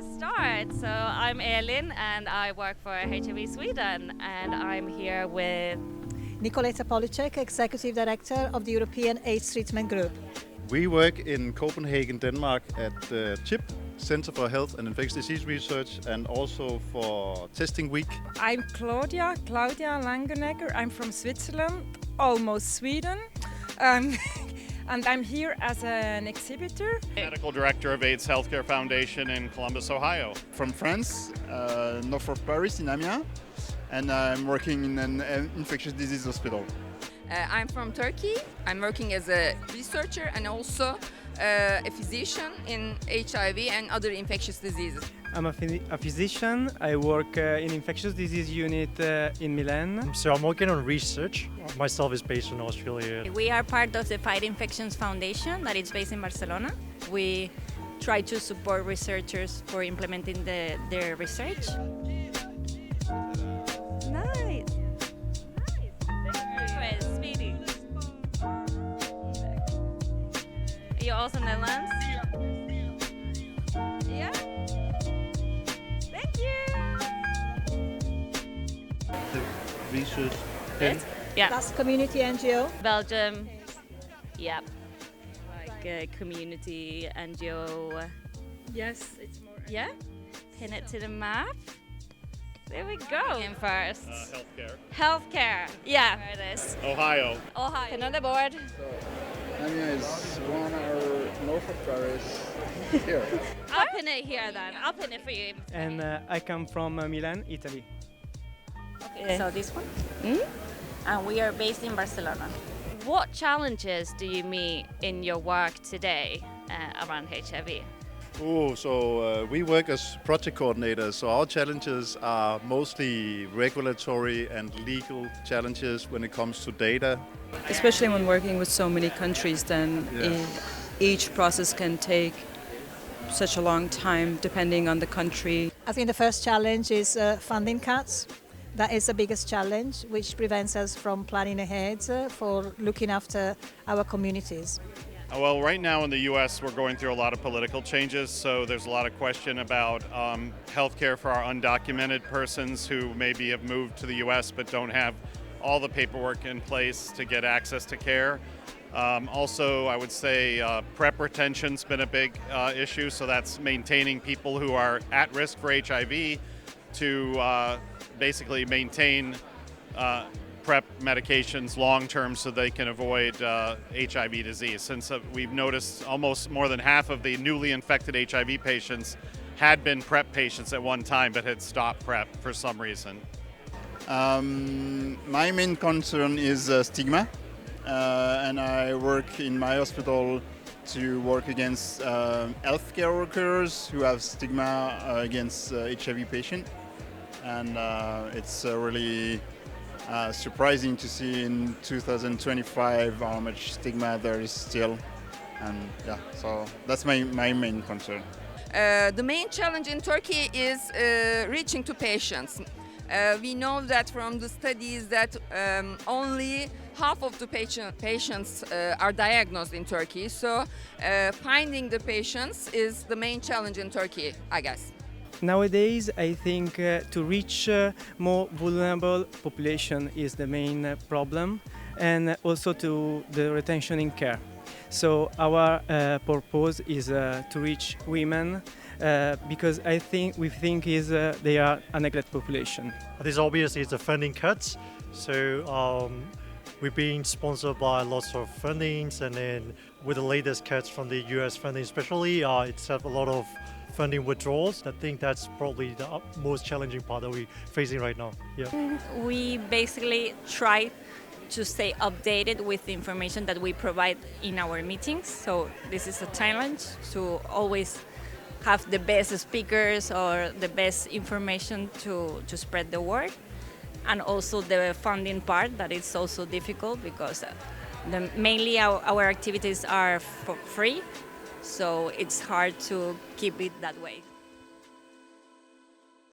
let's start. So I'm Elin and I work for Hiv-Sweden and I'm here with Nicoleta Policek, Executive Director of the European AIDS Treatment Group. We work in Copenhagen, Denmark at the CHIP, Center for Health and Infectious Disease Research, and also for Testing Week. I'm Claudia Langenegger. I'm from Switzerland, almost Sweden. And I'm here as an exhibitor. Medical Director of AIDS Healthcare Foundation in Columbus, Ohio. From France, north of Paris in Amiens, and I'm working in an infectious disease hospital. I'm from Turkey. I'm working as a researcher and also a physician in HIV and other infectious diseases. I'm a physician. I work in infectious disease unit in Milan. So I'm working on research. Myself is based in Australia. We are part of the Fight Infections Foundation that is based in Barcelona. We try to support researchers for implementing their research. Nice. Speedy. You're also Netherlands? Yeah? Thank you! The research. Yeah. That's community NGO. Belgium. Yep. Like a community NGO. Yes, it's more. Yeah? Pin it to the map. There we go. In first. Healthcare. Healthcare. Yeah. There it is. Ohio. Ohio. Another board. Amiens is 1 hour north of Paris. Here. I'll pin it here then. I'll pin it for you. And I come from Milan, Italy. Okay. So this one? And we are based in Barcelona. What challenges do you meet in your work today around HIV? We work as project coordinators, so our challenges are mostly regulatory and legal challenges when it comes to data. Especially when working with so many countries, then each process can take such a long time depending on the country. I think the first challenge is funding cuts. That is the biggest challenge, which prevents us from planning ahead for looking after our communities. Well, right now in the U.S. we're going through a lot of political changes, so there's a lot of question about health care for our undocumented persons who maybe have moved to the U.S. but don't have all the paperwork in place to get access to care. Also, I would say PrEP retention's been a big issue, so that's maintaining people who are at risk for HIV to basically maintain PrEP medications long-term so they can avoid HIV disease. Since we've noticed almost more than half of the newly infected HIV patients had been PrEP patients at one time but had stopped PrEP for some reason. My main concern is stigma, and I work in my hospital to work against healthcare workers who have stigma against HIV patients. And it's really surprising to see in 2025 how much stigma there is still. And so that's my main concern. The main challenge in Turkey is reaching to patients. We know that from the studies that only half of the patients are diagnosed in Turkey. So finding the patients is the main challenge in Turkey, I guess. Nowadays, I think to reach more vulnerable population is the main problem, and also to the retention in care. So our purpose is to reach women because we think they are a neglected population. This obviously is the funding cuts. So we're being sponsored by lots of fundings, and then with the latest cuts from the US funding especially, it's had a lot of funding withdrawals. I think that's probably the most challenging part that we're facing right now. Yeah. We basically try to stay updated with the information that we provide in our meetings. So this is a challenge to always have the best speakers or the best information to spread the word. And also the funding part, that is also difficult because mainly our activities are for free. So it's hard to keep it that way.